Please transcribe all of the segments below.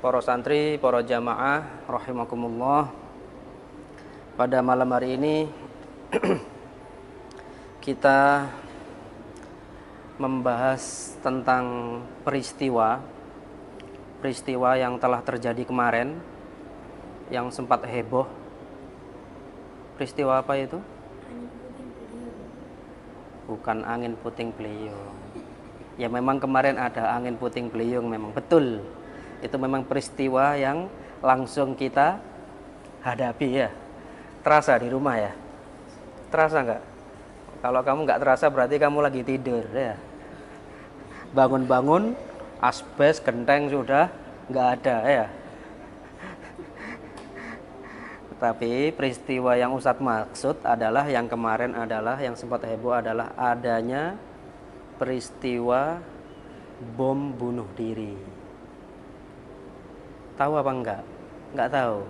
para santri, para jamaah rahimakumullah. Pada malam hari ini kita membahas tentang peristiwa yang telah terjadi kemarin, yang sempat heboh. Peristiwa apa itu? Bukan angin puting beliung. Ya memang kemarin ada angin puting beliung, memang betul. Itu memang peristiwa yang langsung kita hadapi ya. Terasa di rumah ya? Terasa nggak? Kalau kamu nggak terasa berarti kamu lagi tidur ya. Bangun-bangun, asbes, genteng sudah nggak ada ya. Tapi peristiwa yang Ustadz maksud adalah yang kemarin adalah yang sempat heboh adalah adanya peristiwa bom bunuh diri. Tahu apa enggak? Enggak tahu.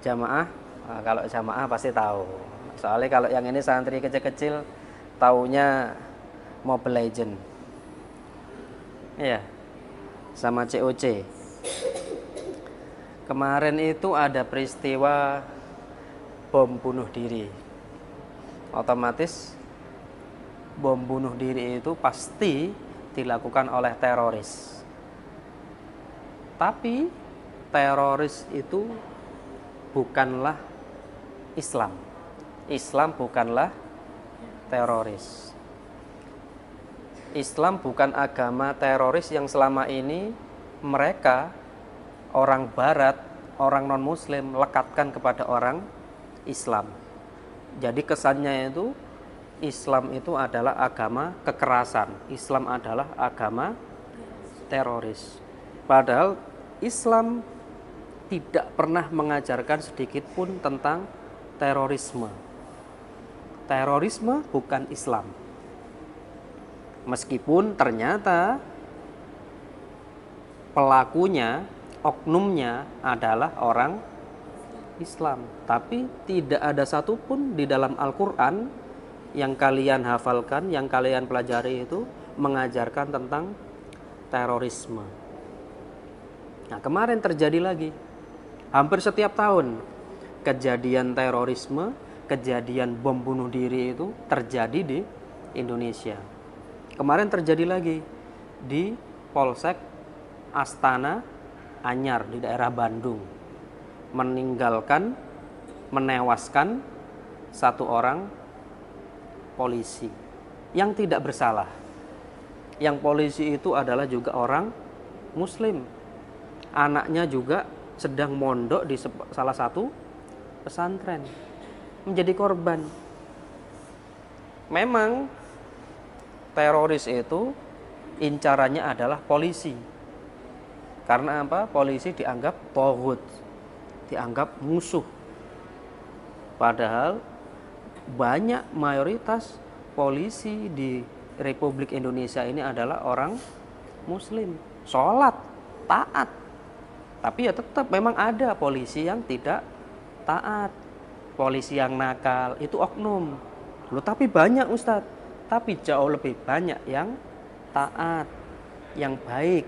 Jamaah? Nah, kalau jamaah pasti tahu. Soalnya kalau yang ini santri kecil-kecil taunya Mobile Legend. Iya. Sama COC. Kemarin itu ada peristiwa bom bunuh diri. Otomatis bom bunuh diri itu pasti dilakukan oleh teroris. Tapi teroris itu bukanlah Islam. Islam bukanlah teroris. Islam bukan agama teroris yang selama ini mereka orang barat, orang non-muslim lekatkan kepada orang Islam. Jadi kesannya itu Islam itu adalah agama kekerasan. Islam adalah agama teroris. Padahal Islam tidak pernah mengajarkan sedikit pun tentang terorisme. Terorisme bukan Islam. Meskipun ternyata pelakunya, oknumnya adalah orang Islam. Tapi tidak ada satupun di dalam Al-Quran yang kalian hafalkan, yang kalian pelajari itu mengajarkan tentang terorisme. Nah, kemarin terjadi lagi. Hampir setiap tahun kejadian terorisme, kejadian bom bunuh diri itu terjadi di Indonesia. Kemarin terjadi lagi di Polsek Astana Anyar di daerah Bandung. Menewaskan satu orang polisi yang tidak bersalah. Yang polisi itu adalah juga orang Muslim. Anaknya juga sedang mondok di salah satu pesantren, menjadi korban. Memang teroris itu incarannya adalah polisi. Karena apa? Polisi dianggap taghut, dianggap musuh. Padahal banyak mayoritas polisi di Republik Indonesia ini adalah orang Muslim, sholat, taat. Tapi ya tetap memang ada polisi yang tidak taat, polisi yang nakal, itu oknum. Loh, tapi banyak Ustadz, tapi jauh lebih banyak yang taat, yang baik.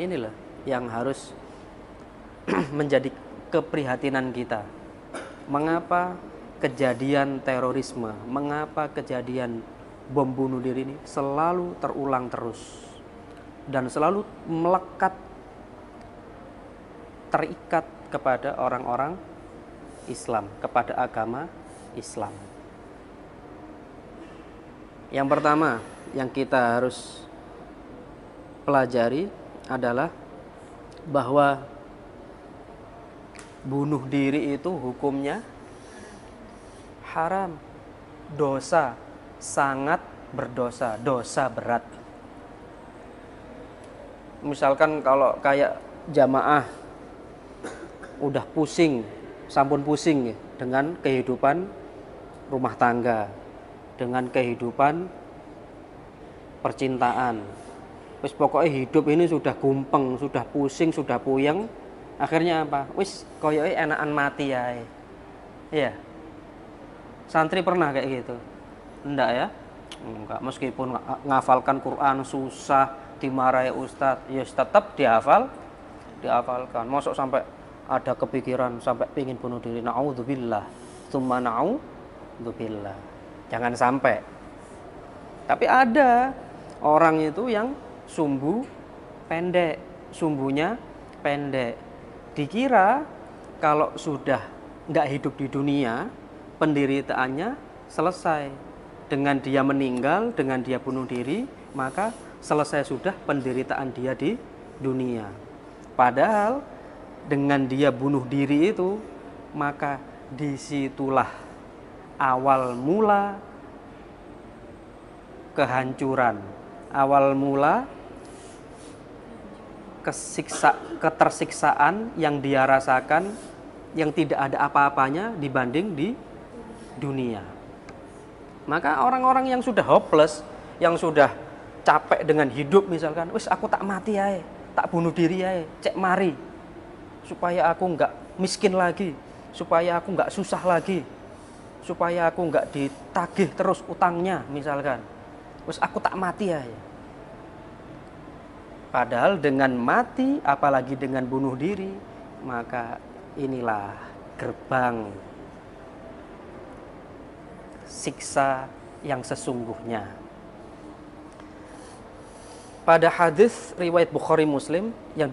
Inilah yang harus menjadi keprihatinan kita. Mengapa kejadian terorisme, mengapa kejadian bom bunuh diri ini selalu terulang terus dan selalu melekat, terikat kepada orang-orang Islam, kepada agama Islam. Yang pertama yang kita harus pelajari adalah bahwa bunuh diri itu hukumnya haram, dosa, sangat berdosa, dosa berat. Misalkan kalau kayak jamaah udah pusing, sampun pusing ya, dengan kehidupan rumah tangga, dengan kehidupan percintaan. Wis pokoknya hidup ini sudah gumpeng, sudah pusing, sudah puyeng. Akhirnya apa? Wis koyoke enakan mati ae. Iya. Santri pernah kayak gitu? Enggak ya? Enggak, meskipun ngafalkan Quran susah, dimarahi ustadz, ya tetap dihafalkan. Masuk sampai ada kepikiran sampai pingin bunuh diri, naudzubillah, tsumma naudzubillah. Jangan sampai. Tapi ada orang itu yang sumbunya pendek. Dikira kalau sudah nggak hidup di dunia, penderitaannya selesai. Dengan dia meninggal, dengan dia bunuh diri, maka selesai sudah penderitaan dia di dunia. Padahal dengan dia bunuh diri itu, maka disitulah awal mula kehancuran, awal mula ketersiksaan yang dia rasakan, yang tidak ada apa-apanya dibanding di dunia. Maka orang-orang yang sudah hopeless, yang sudah capek dengan hidup misalkan, wis aku tak mati ae, tak bunuh diri ae, cek mari, supaya aku nggak miskin lagi, supaya aku nggak susah lagi, supaya aku nggak ditagih terus utangnya misalkan, wis aku tak mati ae. Padahal dengan mati, apalagi dengan bunuh diri, maka inilah gerbang siksa yang sesungguhnya. Pada hadis riwayat Bukhari Muslim yang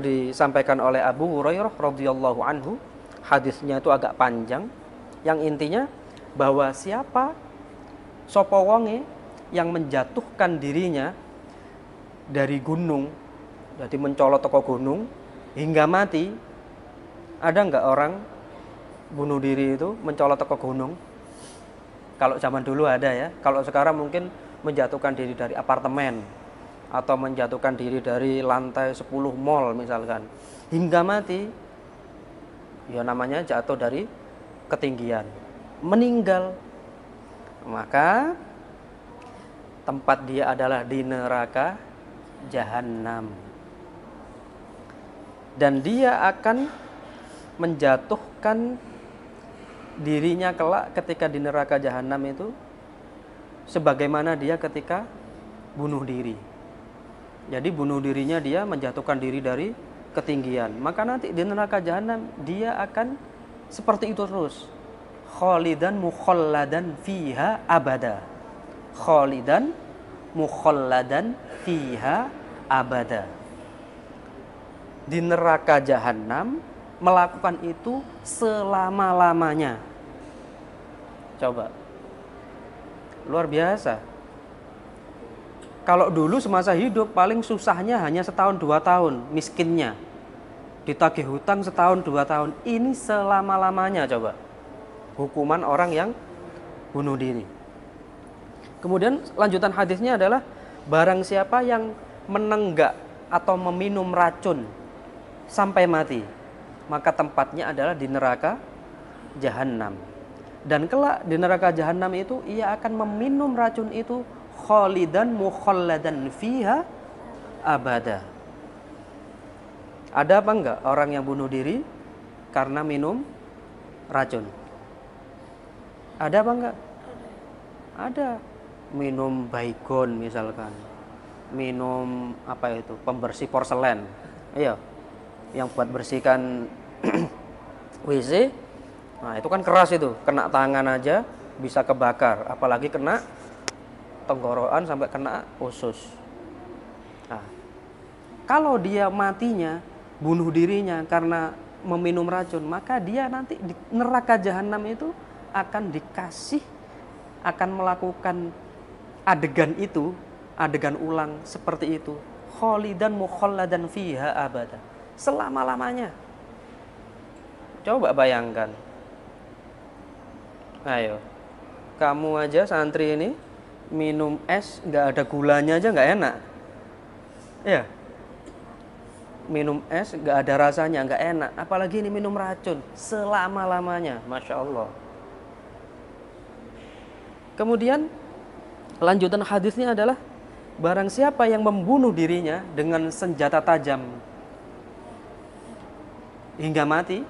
disampaikan oleh Abu Hurairah radhiyallahu anhu, hadisnya itu agak panjang, yang intinya bahwa siapa sapa wonge yang menjatuhkan dirinya dari gunung, jadi mencolot teko gunung hingga mati. Ada enggak orang bunuh diri itu mencolot teko gunung? Kalau zaman dulu ada ya. Kalau sekarang mungkin menjatuhkan diri dari apartemen atau menjatuhkan diri dari lantai 10 mall misalkan hingga mati. Ya namanya jatuh dari ketinggian, meninggal. Maka tempat dia adalah di neraka Jahannam. Dan dia akan menjatuhkan dirinya kelak ketika di neraka Jahannam itu sebagaimana dia ketika bunuh diri. Jadi bunuh dirinya dia menjatuhkan diri dari ketinggian. Maka nanti di neraka Jahannam dia akan seperti itu terus. Khalidan mukhalladan fiha abada. Khalidan mukhalladan fiha abada. Di neraka Jahannam melakukan itu selama-lamanya. Coba. Luar biasa. Kalau dulu semasa hidup paling susahnya hanya setahun 2 tahun, miskinnya. Ditagih hutang setahun 2 tahun. Ini selama-lamanya coba. Hukuman orang yang bunuh diri. Kemudian lanjutan hadisnya adalah barang siapa yang menenggak atau meminum racun sampai mati, maka tempatnya adalah di neraka Jahannam. Dan kelak di neraka Jahannam itu ia akan meminum racun itu khalidan mukhalladan fiha abada. Ada apa enggak orang yang bunuh diri karena minum racun? Ada apa enggak? Ada. Minum baygon misalkan. Minum apa itu? Pembersih porselen. Iya. Yang buat bersihkan WC. Nah, itu kan keras itu. Kena tangan aja bisa kebakar, apalagi kena tenggorokan sampai kena usus. Nah, kalau dia matinya bunuh dirinya karena meminum racun, maka dia nanti di neraka Jahannam itu akan melakukan adegan itu, adegan ulang seperti itu. Khalidan mukhalladan fiha abada. Selama-lamanya. Coba bayangkan. Ayo. Kamu aja santri ini minum es nggak ada gulanya aja nggak enak. Ya. Minum es nggak ada rasanya, nggak enak. Apalagi ini minum racun selama-lamanya. Masya Allah. Kemudian lanjutan hadisnya adalah barang siapa yang membunuh dirinya dengan senjata tajam hingga mati,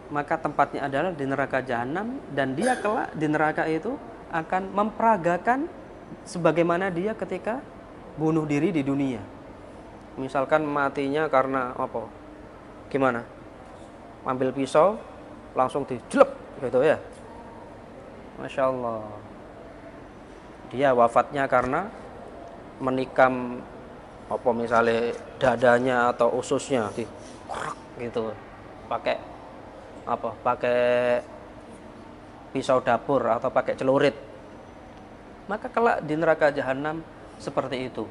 maka tempatnya adalah di neraka Jahannam, dan dia kelak di neraka itu akan memperagakan sebagaimana dia ketika bunuh diri di dunia. Misalkan matinya karena apa? Gimana? Ambil pisau langsung dijelep gitu ya. Masya Allah. Dia wafatnya karena menikam apa misalnya dadanya atau ususnya dikorek gitu. Pakai apa? Pakai pisau dapur atau pakai celurit. Maka kelak di neraka jahanam seperti itu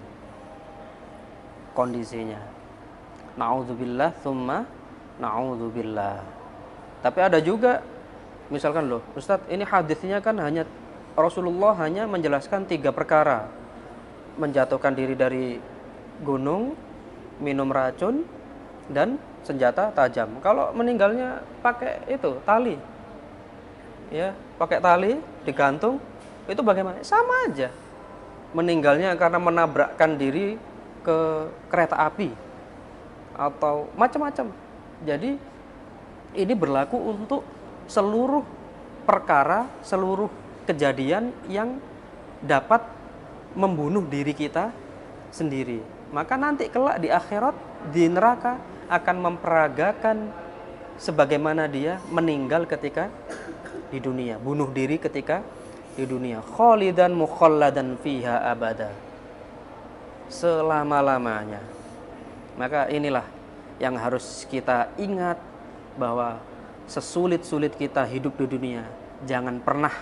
kondisinya. Na'udzubillah tsumma na'udzubillah. Tapi ada juga misalkan loh, Ustadz, ini hadisnya kan hanya Rasulullah hanya menjelaskan 3 perkara. Menjatuhkan diri dari gunung, minum racun, dan senjata tajam. Kalau meninggalnya pakai itu tali, ya pakai tali digantung, itu bagaimana? Sama aja. Meninggalnya karena menabrakkan diri ke kereta api atau macam-macam. Jadi ini berlaku untuk seluruh perkara, seluruh kejadian yang dapat membunuh diri kita sendiri. Maka nanti kelak di akhirat, di neraka akan memperagakan sebagaimana dia meninggal ketika di dunia, bunuh diri ketika di dunia. Khalidan mukhalladan fiha abada, selama-lamanya. Maka inilah yang harus kita ingat, bahwa sesulit-sulit kita hidup di dunia, jangan pernah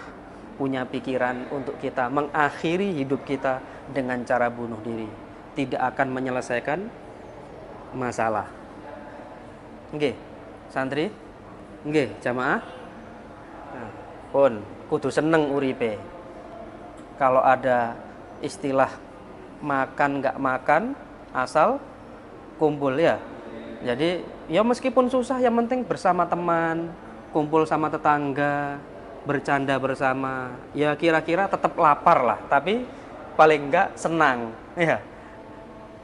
punya pikiran untuk kita mengakhiri hidup kita dengan cara bunuh diri. Tidak akan menyelesaikan masalah. Nggih, santri? Nggih, jamaah? Nah, pun kudu seneng uripe. Kalau ada istilah makan nggak makan, asal kumpul ya. Jadi ya meskipun susah, yang penting bersama teman, kumpul sama tetangga, bercanda bersama. Ya kira-kira tetap lapar lah, tapi paling enggak senang. Ya.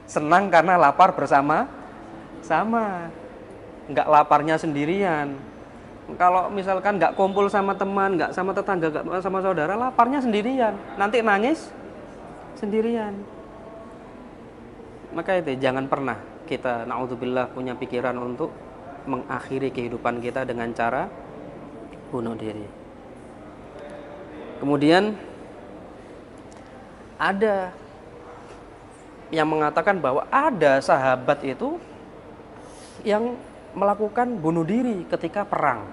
Senang karena lapar bersama sama. Enggak laparnya sendirian. Kalau misalkan enggak kumpul sama teman, enggak sama tetangga, enggak sama saudara, laparnya sendirian. Nanti nangis sendirian. Maka itu jangan pernah kita naudzubillah punya pikiran untuk mengakhiri kehidupan kita dengan cara bunuh diri. Kemudian ada yang mengatakan bahwa ada sahabat itu yang melakukan bunuh diri ketika perang.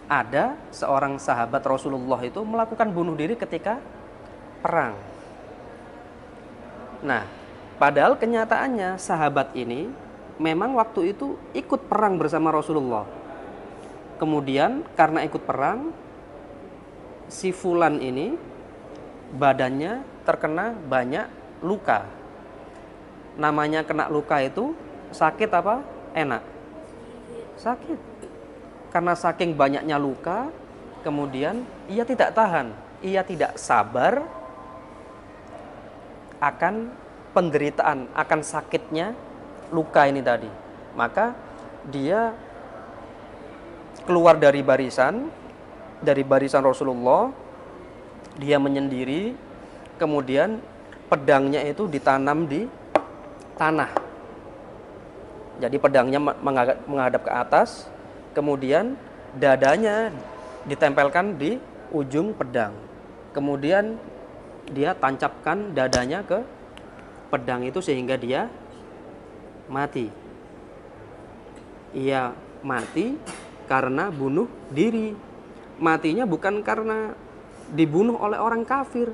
Ada seorang sahabat Rasulullah itu melakukan bunuh diri ketika perang. Nah, padahal kenyataannya sahabat ini memang waktu itu ikut perang bersama Rasulullah. Kemudian karena ikut perang, si fulan ini badannya terkena banyak luka. Namanya kena luka itu sakit apa? Enak? Sakit. Karena saking banyaknya luka, kemudian ia tidak tahan, ia tidak sabar akan penderitaan, akan sakitnya luka ini tadi. Maka dia keluar dari barisan Rasulullah, dia menyendiri, kemudian pedangnya itu ditanam di tanah. Jadi pedangnya menghadap ke atas, kemudian dadanya ditempelkan di ujung pedang. Kemudian dia tancapkan dadanya ke pedang itu sehingga dia mati. Ia mati karena bunuh diri. Matinya bukan karena dibunuh oleh orang kafir.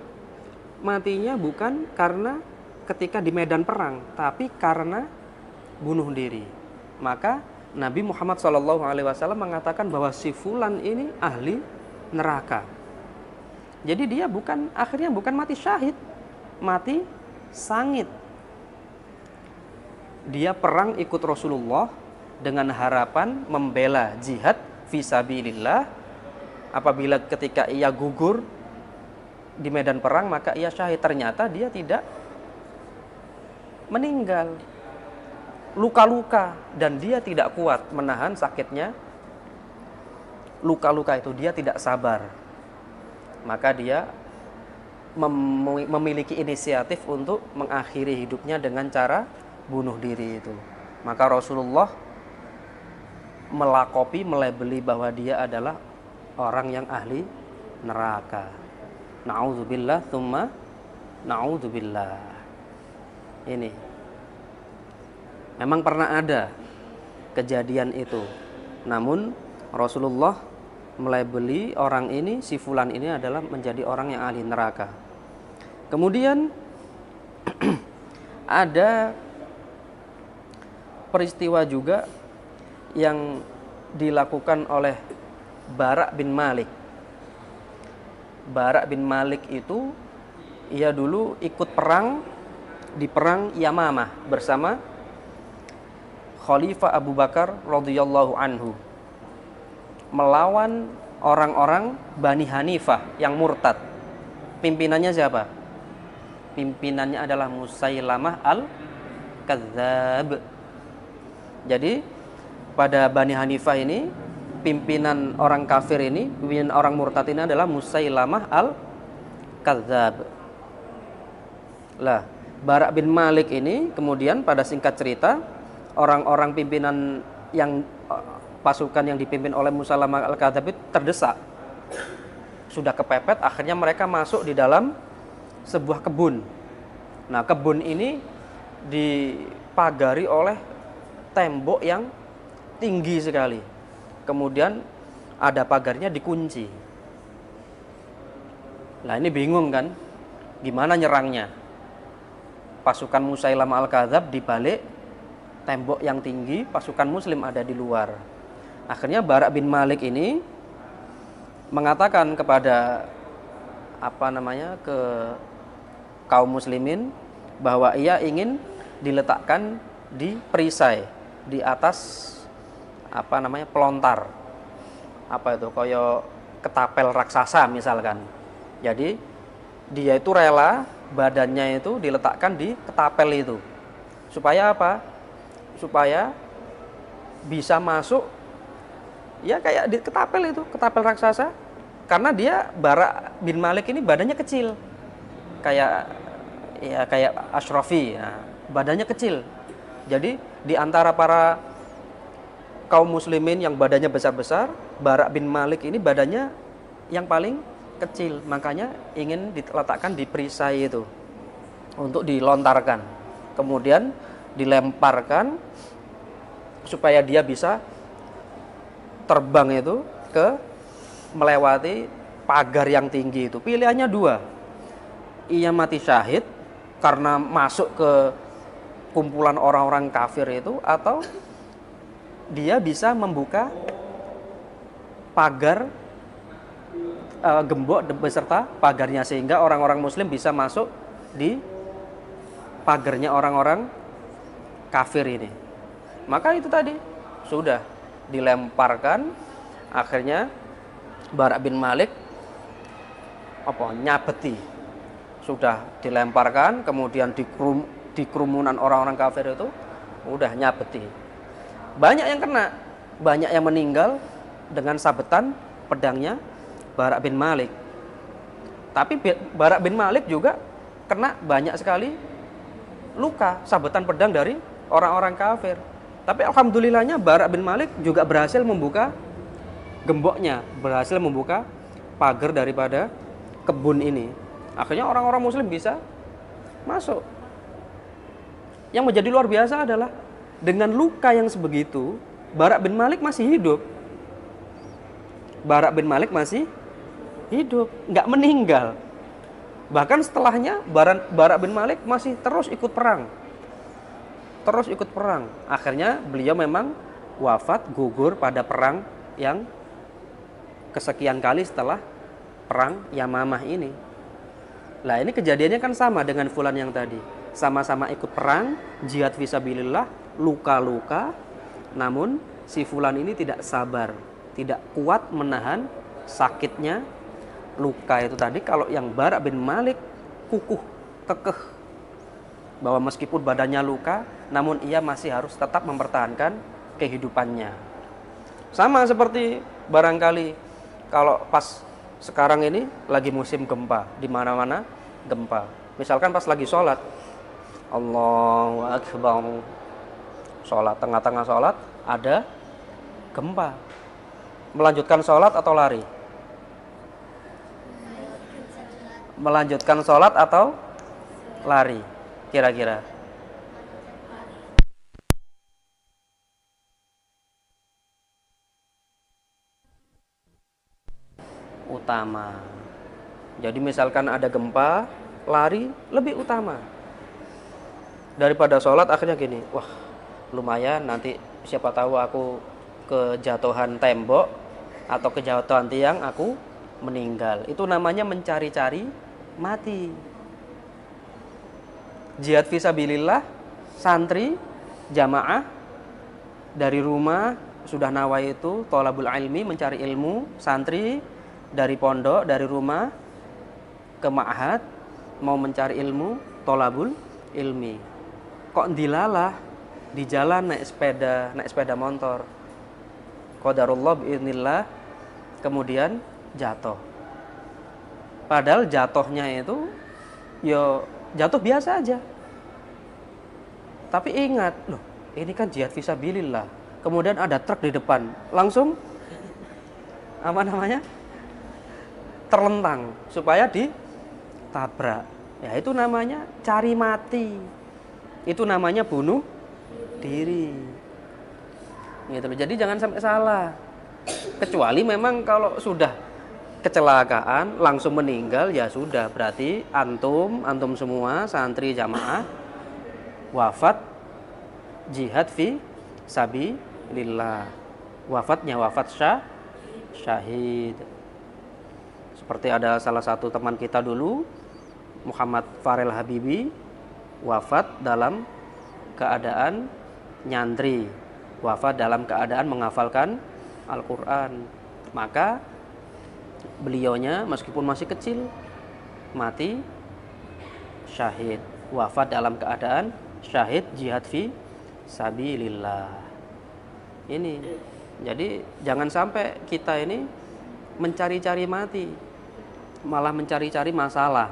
Matinya bukan karena ketika di medan perang, tapi karena bunuh diri. Maka Nabi Muhammad SAW mengatakan bahwa si fulan ini ahli neraka. Jadi dia akhirnya bukan mati syahid, mati sangit. Dia perang ikut Rasulullah dengan harapan membela jihad fisabilillah. Apabila ketika ia gugur di medan perang maka ia syahid. Ternyata dia tidak meninggal, luka-luka, dan dia tidak kuat menahan sakitnya luka-luka itu. Dia tidak sabar. maka dia memiliki inisiatif untuk mengakhiri hidupnya dengan cara bunuh diri itu. Maka Rasulullah melabeli bahwa dia adalah orang yang ahli neraka. Na'udzubillah tsumma na'udzubillah. Ini memang pernah ada kejadian itu. Namun Rasulullah melabeli orang ini, si fulan ini adalah menjadi orang yang ahli neraka. Kemudian ada peristiwa juga yang dilakukan oleh Bara' bin Malik. Bara' bin Malik itu ia dulu ikut perang di perang Yamamah bersama Khalifah Abu Bakar radhiyallahu anhu, melawan orang-orang Bani Hanifah yang murtad. Pimpinannya siapa? Pimpinannya adalah Musailamah al-Kadzdzab. Jadi pada Bani Hanifah ini, pimpinan orang kafir ini, pimpinan orang murtad ini adalah Musailamah al-Kadzdzab. Lah, Bara' bin Malik ini kemudian pada singkat cerita, orang-orang pimpinan yang pasukan yang dipimpin oleh Musailamah al-Kadzdzab itu terdesak. Sudah kepepet, akhirnya mereka masuk di dalam sebuah kebun. Nah, kebun ini dipagari oleh tembok yang tinggi sekali. Kemudian ada pagarnya dikunci. Nah, ini bingung kan? Gimana nyerangnya? Pasukan Musailamah al-Kadzdzab di balik tembok yang tinggi, pasukan muslim ada di luar. Akhirnya Bara' bin Malik ini mengatakan kepada ke kaum muslimin bahwa ia ingin diletakkan di perisai, di atas pelontar. Koyo ketapel raksasa misalkan. Jadi dia itu rela badannya itu diletakkan di ketapel itu. Supaya apa? Supaya bisa masuk ya kayak di ketapel itu, ketapel raksasa. Karena dia Bara' bin Malik ini badannya kecil. Kayak Ashrafi, badannya kecil. Jadi di antara para kaum muslimin yang badannya besar-besar, Bara' bin Malik ini badannya yang paling kecil. Makanya ingin diletakkan di perisai itu untuk dilontarkan. Kemudian dilemparkan supaya dia bisa terbang itu melewati pagar yang tinggi itu. Pilihannya dua. Ia mati syahid karena masuk ke kumpulan orang-orang kafir itu, atau dia bisa membuka pagar gembok beserta pagarnya sehingga orang-orang muslim bisa masuk di pagarnya orang-orang kafir ini. Maka itu tadi sudah dilemparkan, akhirnya Bara' bin Malik nyabeti. Sudah dilemparkan, kemudian di kerumunan orang-orang kafir itu udah nyabeti. Banyak yang kena, banyak yang meninggal dengan sabetan pedangnya Bara' bin Malik. Tapi Bara' bin Malik juga kena banyak sekali luka sabetan pedang dari orang-orang kafir. Tapi alhamdulillahnya Bara' bin Malik juga berhasil membuka gemboknya, berhasil membuka pagar daripada kebun ini. Akhirnya orang-orang muslim bisa masuk. Yang menjadi luar biasa adalah dengan luka yang sebegitu, Bara' bin Malik masih hidup. Bara' bin Malik masih hidup, nggak meninggal. Bahkan setelahnya Bara' bin Malik masih terus ikut perang. Akhirnya beliau memang wafat, gugur pada perang yang kesekian kali setelah perang Yamamah ini. Lah ini kejadiannya kan sama dengan fulan yang tadi. Sama-sama ikut perang, jihad fisabilillah, luka-luka. Namun si fulan ini tidak sabar, tidak kuat menahan sakitnya luka itu tadi. Kalau yang Bara' bin Malik kukuh, kekeh, bahwa meskipun badannya luka, namun ia masih harus tetap mempertahankan kehidupannya. Sama seperti barangkali kalau pas Sekarang ini lagi musim gempa, di mana-mana gempa. Misalkan pas lagi sholat, Allahu Akbar, sholat, tengah-tengah sholat ada gempa. Melanjutkan sholat atau lari? Melanjutkan sholat atau lari? Kira-kira. Utama. Jadi misalkan ada gempa, lari lebih utama daripada sholat. Akhirnya gini, wah lumayan, nanti siapa tahu aku kejatuhan tembok atau kejatuhan tiang, aku meninggal. Itu namanya mencari-cari mati. Jihad fisabilillah, santri jamaah dari rumah sudah nawaitu thalabul ilmi, mencari ilmu. Santri dari pondok, dari rumah ke ma'had mau mencari ilmu, thalabul ilmi. Kok dilalah di jalan naik sepeda motor, qadarullah biiznillah, kemudian jatuh. Padahal jatuhnya itu yo jatuh biasa aja. Tapi ingat, loh, ini kan jihad fisabilillah. Kemudian ada truk di depan, langsung apa namanya? Terlentang supaya ditabrak. Ya itu namanya cari mati. Itu namanya bunuh diri. Gitu loh. Jadi jangan sampai salah. Kecuali memang kalau sudah kecelakaan langsung meninggal, ya sudah, berarti antum semua santri jamaah wafat jihad fi sabilillah. Wafatnya wafat syahid. Seperti ada salah satu teman kita dulu, Muhammad Farel Habibi, wafat dalam keadaan nyantri, wafat dalam keadaan menghafalkan Al-Quran. Maka beliaunya meskipun masih kecil mati syahid, wafat dalam keadaan syahid jihad fi sabilillah. Ini jadi jangan sampai kita ini mencari-cari mati, malah mencari-cari masalah.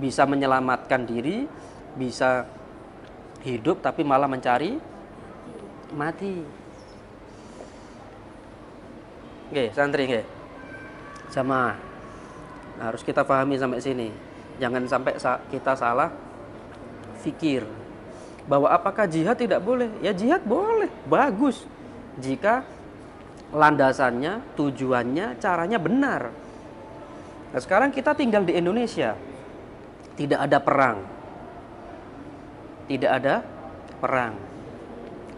Bisa menyelamatkan diri, bisa hidup, tapi malah mencari mati. Oke, santri nggih. Sama harus kita pahami sampai sini. Jangan sampai kita salah fikir bahwa apakah jihad tidak boleh? Ya jihad boleh, bagus jika landasannya, tujuannya, caranya benar. Nah, sekarang kita tinggal di Indonesia, tidak ada perang. Tidak ada perang.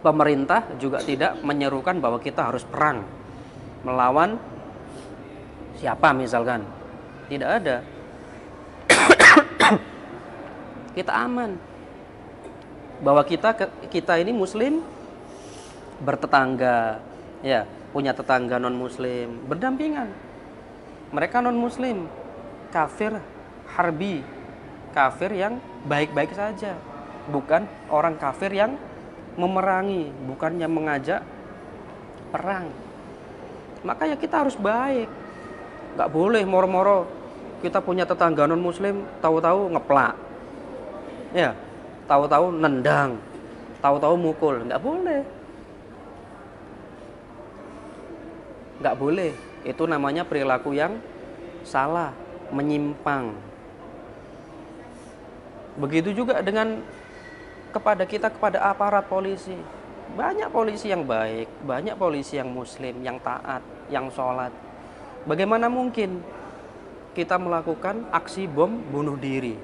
Pemerintah juga tidak menyerukan bahwa kita harus perang melawan siapa misalkan. Tidak ada. Kita aman. Bahwa kita ini muslim bertetangga, ya, punya tetangga non muslim, berdampingan. Mereka non muslim, kafir harbi, kafir yang baik-baik saja, bukan orang kafir yang memerangi, bukan yang mengajak perang. Makanya kita harus baik. Gak boleh moro-moro kita punya tetangga non muslim tahu-tahu ngeplak, ya, tahu-tahu nendang, tahu-tahu mukul. Gak boleh. Gak boleh. Itu namanya perilaku yang salah, menyimpang. Begitu juga dengan kepada aparat polisi. Banyak polisi yang baik, banyak polisi yang muslim, yang taat, yang sholat. Bagaimana mungkin kita melakukan aksi bom bunuh diri?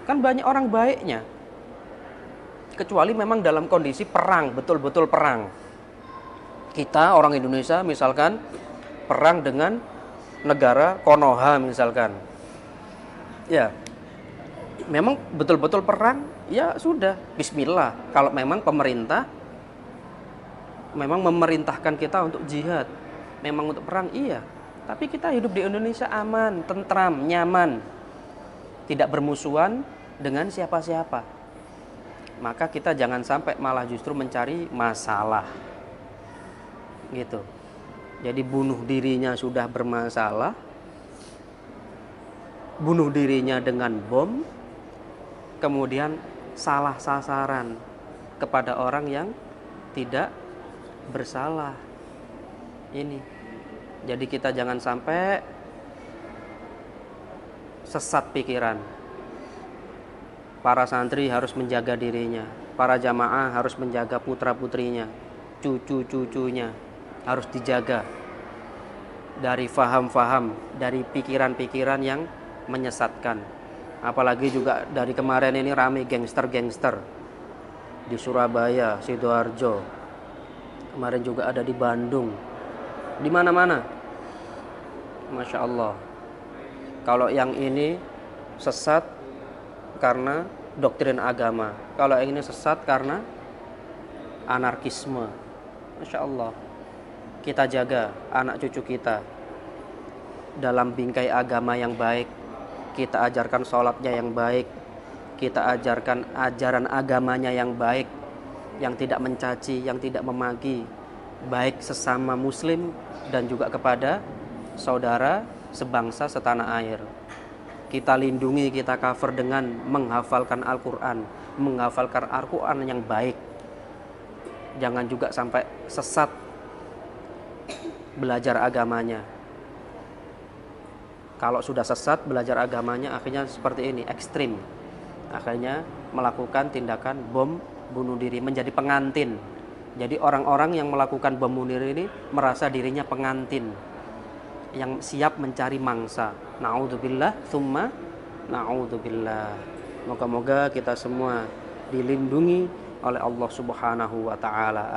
Kan banyak orang baiknya. Kecuali memang dalam kondisi perang, betul-betul perang. Kita orang Indonesia misalkan perang dengan negara Konoha misalkan. Ya, memang betul-betul perang, ya sudah, bismillah. Kalau memang pemerintah memang memerintahkan kita untuk jihad, memang untuk perang, iya. Tapi kita hidup di Indonesia aman, tentram, nyaman, tidak bermusuhan dengan siapa-siapa. Maka kita jangan sampai malah justru mencari masalah, gitu. Jadi bunuh dirinya sudah bermasalah, bunuh dirinya dengan bom, kemudian salah sasaran kepada orang yang tidak bersalah. Ini. Jadi kita jangan sampai sesat pikiran. Para santri harus menjaga dirinya, para jamaah harus menjaga putra-putrinya, cucu-cucunya harus dijaga dari faham-faham, dari pikiran-pikiran yang menyesatkan. Apalagi juga dari kemarin ini rame gangster-gangster di Surabaya, Sidoarjo. Kemarin juga ada di Bandung. Di mana-mana. Masya Allah. Kalau yang ini sesat karena doktrin agama. Kalau yang ini sesat karena anarkisme. Masya Allah. Kita jaga anak cucu kita dalam bingkai agama yang baik. Kita ajarkan sholatnya yang baik. Kita ajarkan ajaran agamanya yang baik, yang tidak mencaci, yang tidak memaki, baik sesama muslim dan juga kepada saudara sebangsa setanah air. Kita lindungi, kita cover dengan menghafalkan Al-Quran, menghafalkan Al-Quran yang baik. Jangan juga sampai sesat belajar agamanya. Kalau sudah sesat belajar agamanya, akhirnya seperti ini, ekstrim. Akhirnya melakukan tindakan bom bunuh diri, menjadi pengantin. Jadi orang-orang yang melakukan bom bunuh diri ini merasa dirinya pengantin yang siap mencari mangsa. Na'udzubillah, tsumma na'udzubillah. Moga-moga kita semua dilindungi oleh Allah Subhanahu wa ta'ala.